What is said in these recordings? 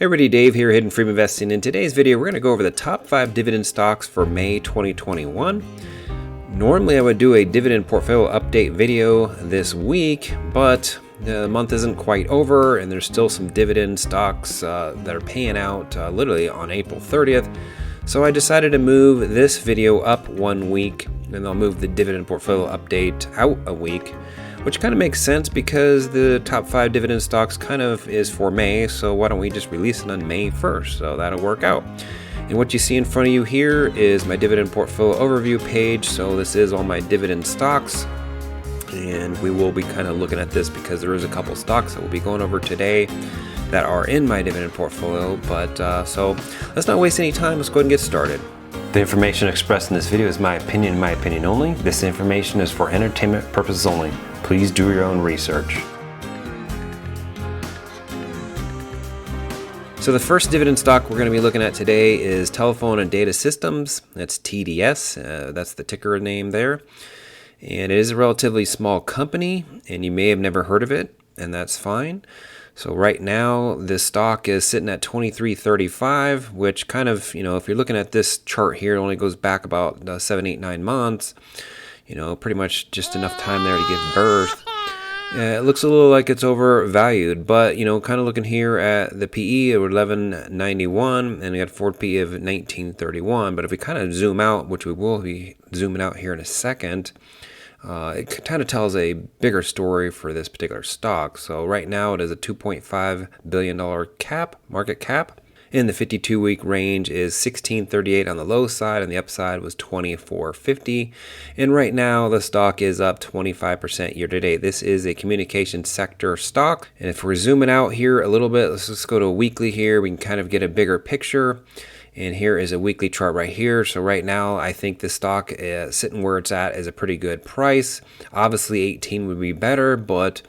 Hey everybody, Dave here, Hidden Freedom Investing. In today's video, we're going to go over the top 5 dividend stocks for May 2021. Normally I would do a dividend portfolio update video this week, but the month isn't quite over and there's still some dividend stocks that are paying out literally on April 30th. So I decided to move this video up 1 week, and I'll move the dividend portfolio update out a week, which kind of makes sense because the top 5 dividend stocks kind of is for May, so why don't we just release it on May 1st, so that'll work out. And what you see in front of you here is my dividend portfolio overview page, so this is all my dividend stocks, and we will be kind of looking at this because there is a couple stocks that we'll be going over today that are in my dividend portfolio, but so let's not waste any time, let's go ahead and get started. The information expressed in this video is my opinion and my opinion only. This information is for entertainment purposes only. Please do your own research. So the first dividend stock we're going to be looking at today is Telephone and Data Systems. That's TDS. That's the ticker name there. And it is a relatively small company, and you may have never heard of it, and that's fine. So right now, this stock is sitting at $23.35, which kind of, if you're looking at this chart here, it only goes back about 7, 8, 9 months. Pretty much just enough time there to give birth. It looks a little like it's overvalued, but, kind of looking here at the PE of 1191, and we got a forward PE of 1931. But if we kind of zoom out, which we will be zooming out here in a second, it kind of tells a bigger story for this particular stock. So right now it is a $2.5 billion market cap. And the 52-week range is 1638 on the low side, and the upside was 2450. And right now the stock is up 25% year to date. This is a communication sector stock. And if we're zooming out here a little bit, let's just go to a weekly here. We can kind of get a bigger picture. And here is a weekly chart right here. So right now, I think the stock sitting where it's at is a pretty good price. Obviously, 18 would be better, but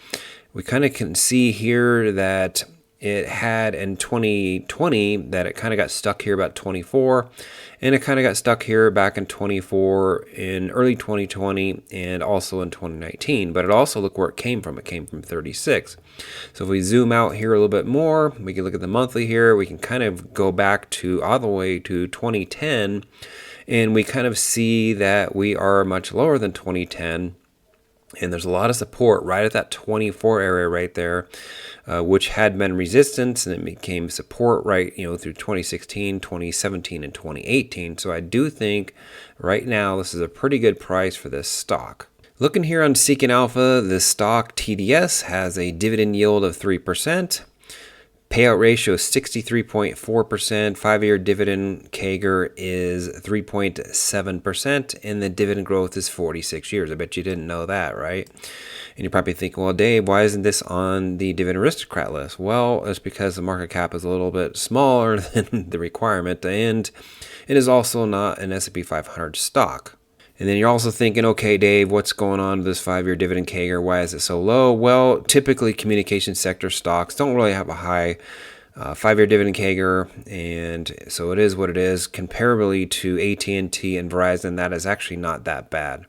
we kind of can see here that it had in 2020 that it kind of got stuck here about 24, and it kind of got stuck here back in 24 in early 2020 and also in 2019. But it also, look where it came from. It came from 36. So if we zoom out here a little bit more, we can look at the monthly here. We can kind of go back to all the way to 2010, and we kind of see that we are much lower than 2010. And there's a lot of support right at that 24 area right there, which had been resistance, and it became support right, through 2016, 2017, and 2018. So I do think right now this is a pretty good price for this stock. Looking here on Seeking Alpha, this stock TDS has a dividend yield of 3%. Payout ratio is 63.4%. 5-year dividend CAGR is 3.7%, and the dividend growth is 46 years. I bet you didn't know that, right? And you're probably thinking, well, Dave, why isn't this on the Dividend Aristocrat list? Well, it's because the market cap is a little bit smaller than the requirement, and it is also not an S&P 500 stock. And then you're also thinking, okay, Dave, what's going on with this 5-year dividend CAGR? Why is it so low? Well, typically communication sector stocks don't really have a high 5-year dividend CAGR, and so it is what it is. Comparably to AT&T and Verizon, that is actually not that bad.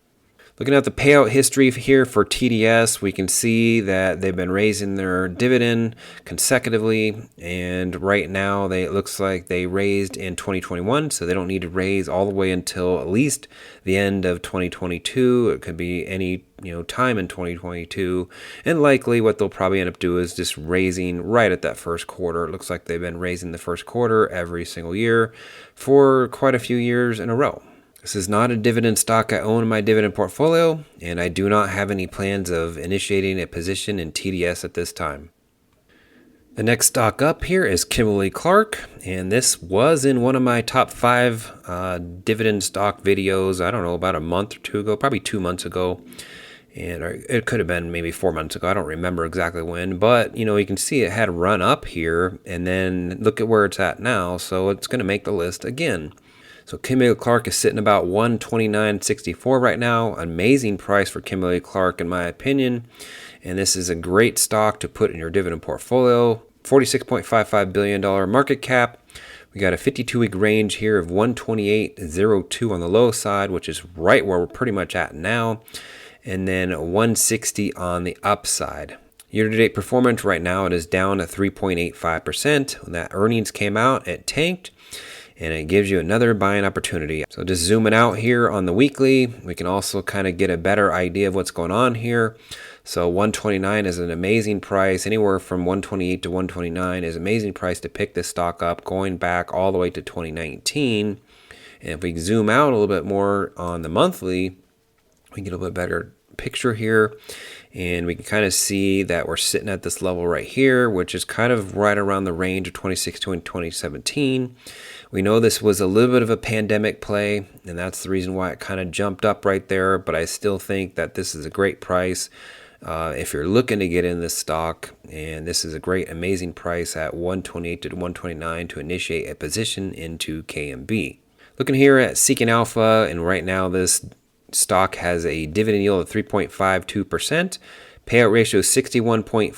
Looking at the payout history here for TDS, we can see that they've been raising their dividend consecutively, and right now it looks like they raised in 2021, so they don't need to raise all the way until at least the end of 2022. It could be any time in 2022, and likely what they'll probably end up doing is just raising right at that first quarter. It looks like they've been raising the first quarter every single year for quite a few years in a row. This is not a dividend stock I own in my dividend portfolio, and I do not have any plans of initiating a position in TDS at this time. The next stock up here is Kimberly-Clark, and this was in one of my top 5 dividend stock videos, I don't know, about a month or two ago, probably 2 months ago. And it could have been maybe 4 months ago. I don't remember exactly when, but you can see it had run up here, and then look at where it's at now, so it's going to make the list again. So Kimberly-Clark is sitting about $129.64 right now. Amazing price for Kimberly-Clark in my opinion. And this is a great stock to put in your dividend portfolio. $46.55 billion market cap. We got a 52-week range here of 128.02 on the low side, which is right where we're pretty much at now. And then 160 on the upside. Year-to-date performance right now, it is down at 3.85%. When that earnings came out, it tanked, and it gives you another buying opportunity. So just zooming out here on the weekly, we can also kind of get a better idea of what's going on here. So 129 is an amazing price. Anywhere from 128 to 129 is an amazing price to pick this stock up, going back all the way to 2019. And if we zoom out a little bit more on the monthly, we get a little bit better picture here, and we can kind of see that we're sitting at this level right here, which is kind of right around the range of 2016 and 2017. We know this was a little bit of a pandemic play, and that's the reason why it kind of jumped up right there, but I still think that this is a great price if you're looking to get in this stock, and this is a great, amazing price at 128 to 129 to initiate a position into KMB. Looking here at Seeking Alpha, and right now this stock has a dividend yield of 3.52%. Payout ratio is 61.46%.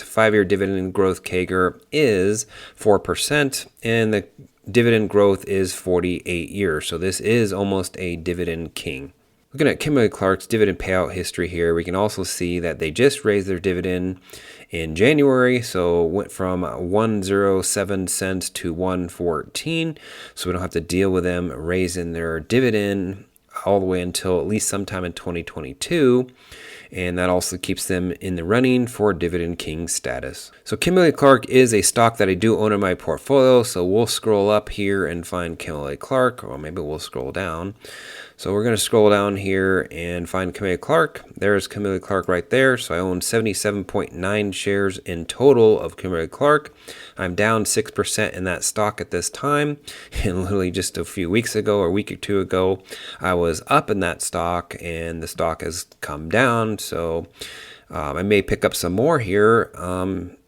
5-year dividend growth CAGR is 4%. And the dividend growth is 48 years. So this is almost a dividend king. Looking at Kimberly-Clark's dividend payout history here, we can also see that they just raised their dividend in January, so went from 107 cents to 114. So we don't have to deal with them raising their dividend all the way until at least sometime in 2022, and that also keeps them in the running for Dividend King status. So Kimberly-Clark is a stock that I do own in my portfolio, so we'll scroll up here and find Kimberly-Clark, or maybe we'll scroll down. So we're going to scroll down here and find Kimberly-Clark. There's Kimberly-Clark right there. So I own 77.9 shares in total of Kimberly-Clark. I'm down 6% in that stock at this time. And literally just a few weeks ago or a week or two ago, I was up in that stock, and the stock has come down. So I may pick up some more here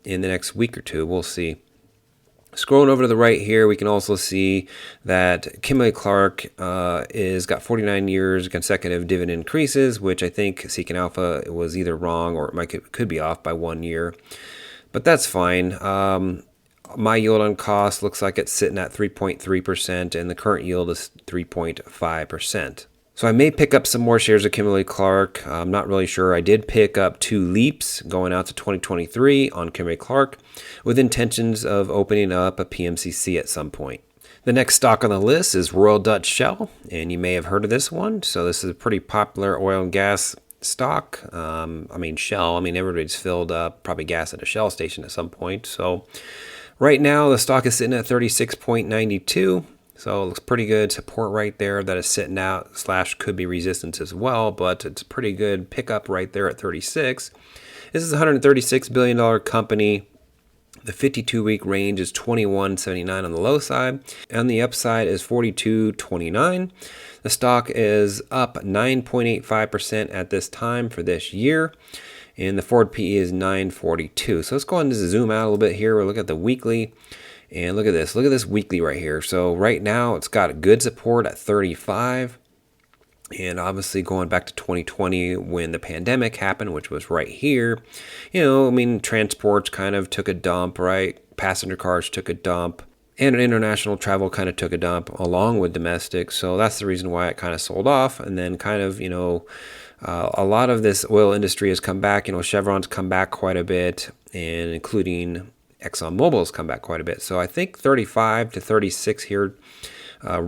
in the next week or two. We'll see. Scrolling over to the right here, we can also see that Kimberly-Clark is got 49 years consecutive dividend increases, which I think Seeking Alpha was either wrong or it could be off by 1 year. But that's fine. My yield on cost looks like it's sitting at 3.3%, and the current yield is 3.5%. So I may pick up some more shares of Kimberly-Clark. I'm not really sure. I did pick up 2 leaps going out to 2023 on Kimberly-Clark with intentions of opening up a PMCC at some point. The next stock on the list is Royal Dutch Shell, and you may have heard of this one. So this is a pretty popular oil and gas stock. Shell. Everybody's filled up probably gas at a Shell station at some point. So right now the stock is sitting at 36.92. So it looks pretty good. Support right there that is sitting out / could be resistance as well, but it's a pretty good pickup right there at 36. This is a $136 billion company. The 52-week range is 21.79 on the low side, and the upside is 42.29. The stock is up 9.85% at this time for this year, and the forward PE is 942. So let's go on to zoom out a little bit here. We'll look at the weekly. And look at this. Look at this weekly right here. So right now it's got good support at 35. And obviously going back to 2020 when the pandemic happened, which was right here, transports kind of took a dump, right? Passenger cars took a dump. And international travel kind of took a dump along with domestic. So that's the reason why it kind of sold off. And then kind of, a lot of this oil industry has come back. Chevron's come back quite a bit, and including ExxonMobil's come back quite a bit. So I think 35 to 36 here,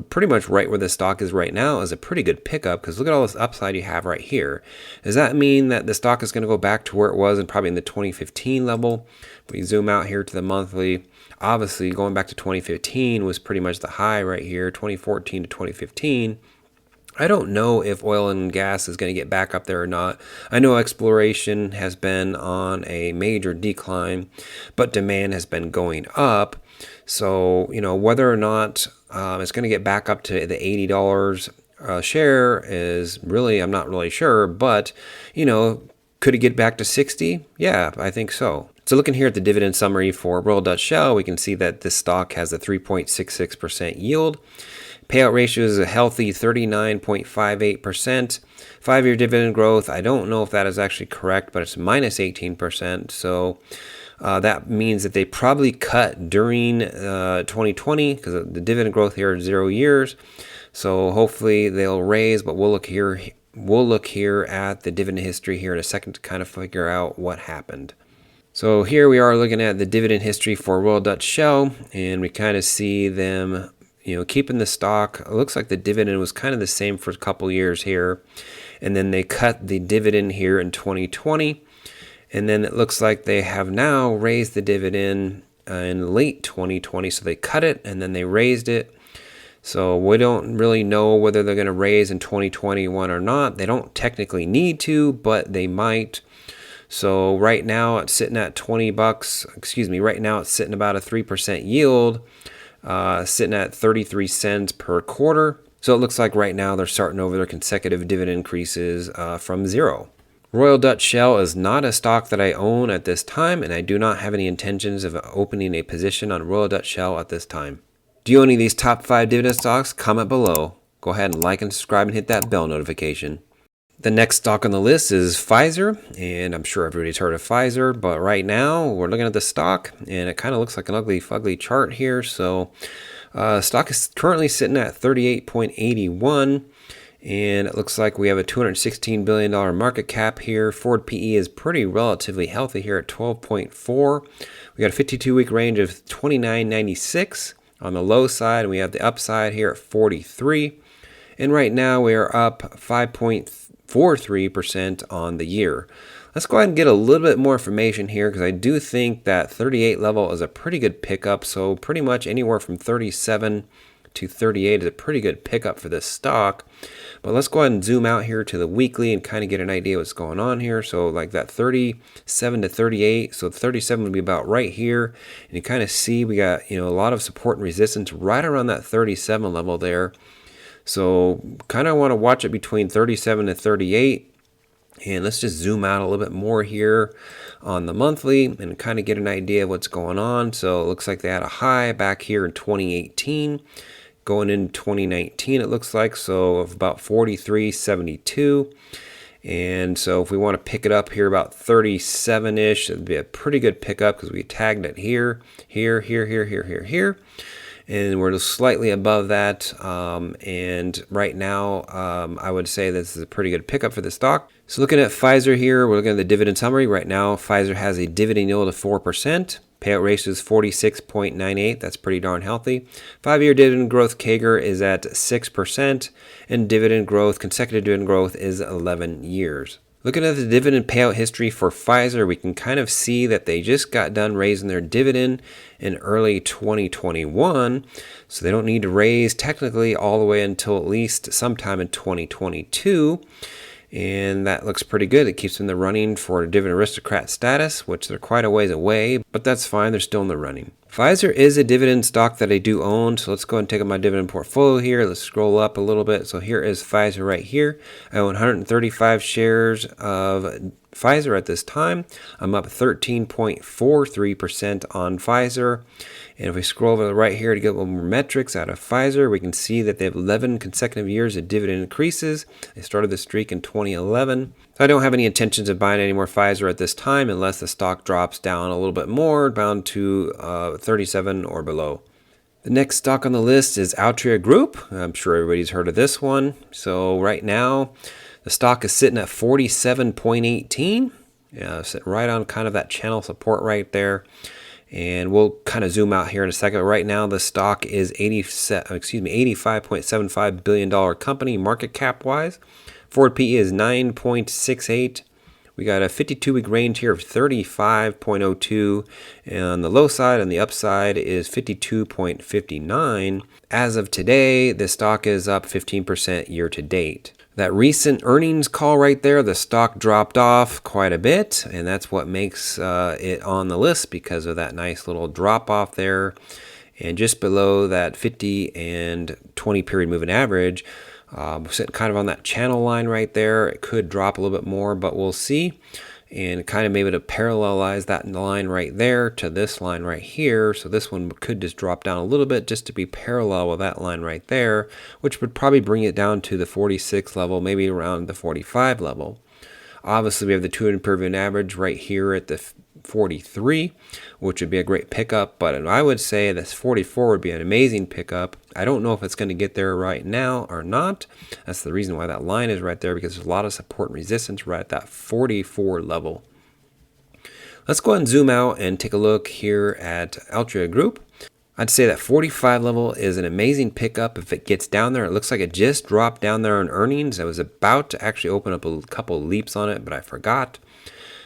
pretty much right where the stock is right now, is a pretty good pickup, because look at all this upside you have right here. Does that mean that the stock is going to go back to where it was and probably in the 2015 level? If we zoom out here to the monthly, obviously going back to 2015 was pretty much the high right here, 2014 to 2015. I don't know if oil and gas is going to get back up there or not. I know exploration has been on a major decline, but demand has been going up. So, whether or not it's going to get back up to the $80 a share is really, I'm not really sure. But, could it get back to 60? Yeah, I think so. So looking here at the dividend summary for Royal Dutch Shell, we can see that this stock has a 3.66% yield. Payout ratio is a healthy 39.58%. 5-year dividend growth, I don't know if that is actually correct, but it's minus 18%. So that means that they probably cut during 2020, because the dividend growth here is 0 years. So hopefully they'll raise, but we'll look here we'll look here at the dividend history here in a second to kind of figure out what happened. So here we are looking at the dividend history for Royal Dutch Shell, and we kind of see them, keeping the stock. It looks like the dividend was kind of the same for a couple years here, and then they cut the dividend here in 2020, and then it looks like they have now raised the dividend in late 2020. So they cut it and then they raised it. So we don't really know whether they're going to raise in 2021 or not. They don't technically need to, but they might. So right now it's sitting at 20 bucks. Right now it's sitting about a 3% yield, sitting at 33 cents per quarter. So it looks like right now they're starting over their consecutive dividend increases from zero. Royal Dutch Shell is not a stock that I own at this time, and I do not have any intentions of opening a position on Royal Dutch Shell at this time. Do you own any of these top 5 dividend stocks? Comment below. Go ahead and like and subscribe and hit that bell notification. The next stock on the list is Pfizer, and I'm sure everybody's heard of Pfizer, but right now we're looking at the stock, and it kind of looks like an ugly, fugly chart here. So stock is currently sitting at 38.81, and it looks like we have a $216 billion market cap here. Forward PE is pretty relatively healthy here at 12.4. We got a 52-week range of 29.96 on the low side, and we have the upside here at 43. And right now we are up 5.43% on the year. Let's go ahead and get a little bit more information here, because I do think that 38 level is a pretty good pickup. So pretty much anywhere from 37 to 38 is a pretty good pickup for this stock. But let's go ahead and zoom out here to the weekly and kind of get an idea what's going on here. So like that 37 to 38, so 37 would be about right here, and you kind of see we got a lot of support and resistance right around that 37 level there. So kind of want to watch it between 37 to 38. And let's just zoom out a little bit more here on the monthly and kind of get an idea of what's going on. So it looks like they had a high back here in 2018, going into 2019 it looks like, so of about 43.72. And so if we want to pick it up here about 37-ish, it'd be a pretty good pickup because we tagged it here. And we're just slightly above that. And right now, I would say this is a pretty good pickup for the stock. So looking at Pfizer here, we're looking at the dividend summary. Right now, Pfizer has a dividend yield of 4%. Payout ratio is 46.98. That's pretty darn healthy. 5-year dividend growth CAGR is at 6%. And dividend growth, consecutive dividend growth is 11 years. Looking at the dividend payout history for Pfizer, we can kind of see that they just got done raising their dividend in early 2021. So they don't need to raise technically all the way until at least sometime in 2022. And that looks pretty good. It keeps them in the running for dividend aristocrat status, which they're quite a ways away, but that's fine. They're still in the running. Pfizer is a dividend stock that I do own, so let's go ahead and take up my dividend portfolio here. Let's scroll up a little bit. So here is Pfizer right here. I own 135 shares of Pfizer at this time. I'm up 13.43% on Pfizer. And if we scroll over to the right here to get a little more metrics out of Pfizer, we can see that they have 11 consecutive years of dividend increases. They started the streak in 2011. So I don't have any intentions of buying any more Pfizer at this time unless the stock drops down a little bit more, down to 37 or below. The next stock on the list is Altria Group. I'm sure everybody's heard of this one. So right now, the stock is sitting at 47.18. Yeah, sitting right on kind of that channel support right there. And we'll kind of zoom out here in a second. Right now, the stock is $85.75 billion company market cap wise. Forward PE is 9.68. We got a 52-week range here of 35.02. And on the low side and the upside is 52.59. As of today, the stock is up 15% year to date. That recent earnings call right there, the stock dropped off quite a bit, and that's what makes it on the list because of that nice little drop off there. And just below that 50 and 20 period moving average, we're sitting kind of on that channel line right there. It could drop a little bit more, but we'll see. And kind of maybe to parallelize that line right there to this line right here. So this one could just drop down a little bit just to be parallel with that line right there, which would probably bring it down to the 46 level, maybe around the 45 level. Obviously, we have the 200 period moving average right here at the 43, which would be a great pickup, but I would say this 44 would be an amazing pickup. I don't know if it's going to get there right now or not. That's the reason why that line is right there, because there's a lot of support and resistance right at that 44 level. Let's go ahead and zoom out and take a look here at Altria Group. I'd say that 45 level is an amazing pickup if it gets down there. It looks like it just dropped down there on earnings. I was about to actually open up a couple leaps on it, but I forgot.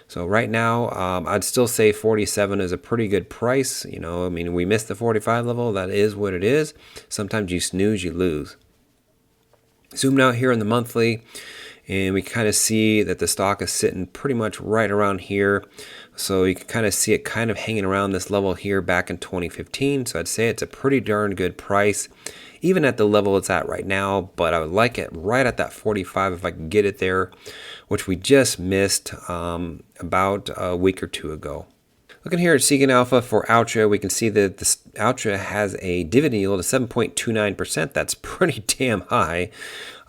So right now, I'd still say 47 is a pretty good price. You know, I mean, we missed the 45 level. That is what it is. Sometimes you snooze, you lose. Zooming out here in the monthly, and we kind of see that the stock is sitting pretty much right around here. So you can kind of see it kind of hanging around this level here back in 2015. So I'd say it's a pretty darn good price, even at the level it's at right now. But I would like it right at that 45 if I could get it there, which we just missed about a week or two ago. Looking here at Seeking Alpha for Altria, we can see that this Altria has a dividend yield of 7.29%. That's pretty damn high.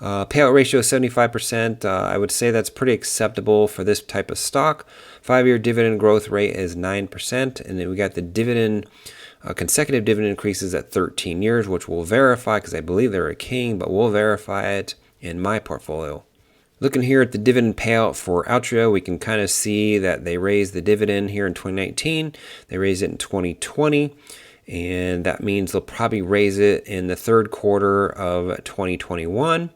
Payout ratio is 75%. I would say that's pretty acceptable for this type of stock. 5-year dividend growth rate is 9%. And then we got the dividend, consecutive dividend increases at 13 years, which we'll verify because I believe they're a king, but we'll verify it in my portfolio. Looking here at the dividend payout for Altria, we can kind of see that they raised the dividend here in 2019. They raised it in 2020, and that means they'll probably raise it in the third quarter of 2021.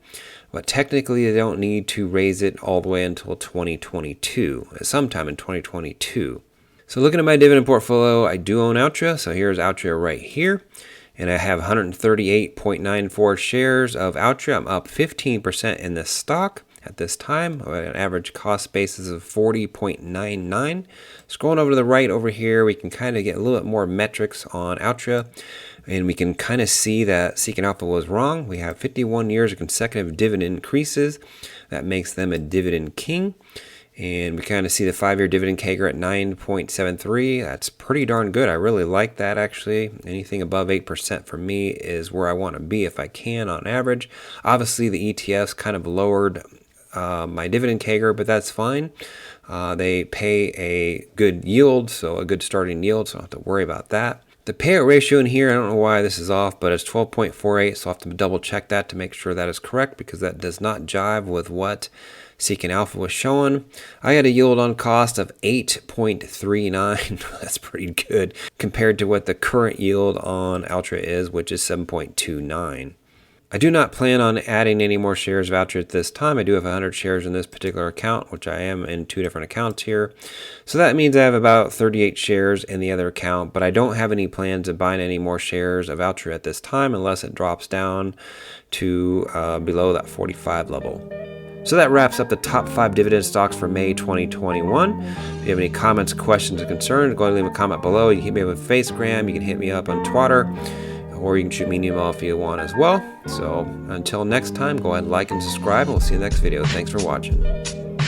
But technically, they don't need to raise it all the way until 2022, sometime in 2022. So looking at my dividend portfolio, I do own Altria. So here's Altria right here. And I have 138.94 shares of Altria. I'm up 15% in this stock at this time, an average cost basis of 40.99. Scrolling over to the right over here, we can kind of get a little bit more metrics on Altria, and we can kind of see that Seeking Alpha was wrong. We have 51 years of consecutive dividend increases. That makes them a dividend king. And we kind of see the 5-year dividend CAGR at 9.73. That's pretty darn good. I really like that, actually. Anything above 8% for me is where I want to be if I can on average. Obviously, the ETFs kind of lowered my dividend CAGR, but that's fine. They pay a good yield, so a good starting yield, so I don't have to worry about that. The payout ratio in here, I don't know why this is off, but it's 12.48, so I'll have to double check that to make sure that is correct, because that does not jive with what Seeking Alpha was showing. I had a yield on cost of 8.39. That's pretty good compared to what the current yield on Altria is, which is 7.29. I do not plan on adding any more shares of Altria at this time. I do have 100 shares in this particular account, which I am in 2 different accounts here. So that means I have about 38 shares in the other account, but I don't have any plans of buying any more shares of Altria at this time unless it drops down to below that 45 level. So that wraps up the top 5 dividend stocks for May 2021. If you have any comments, questions, or concerns, go ahead and leave a comment below. You can hit me up on Facegram, you can hit me up on Twitter, or you can shoot me an email if you want as well. So until next time, go ahead and like and subscribe, and we'll see you in the next video. Thanks for watching.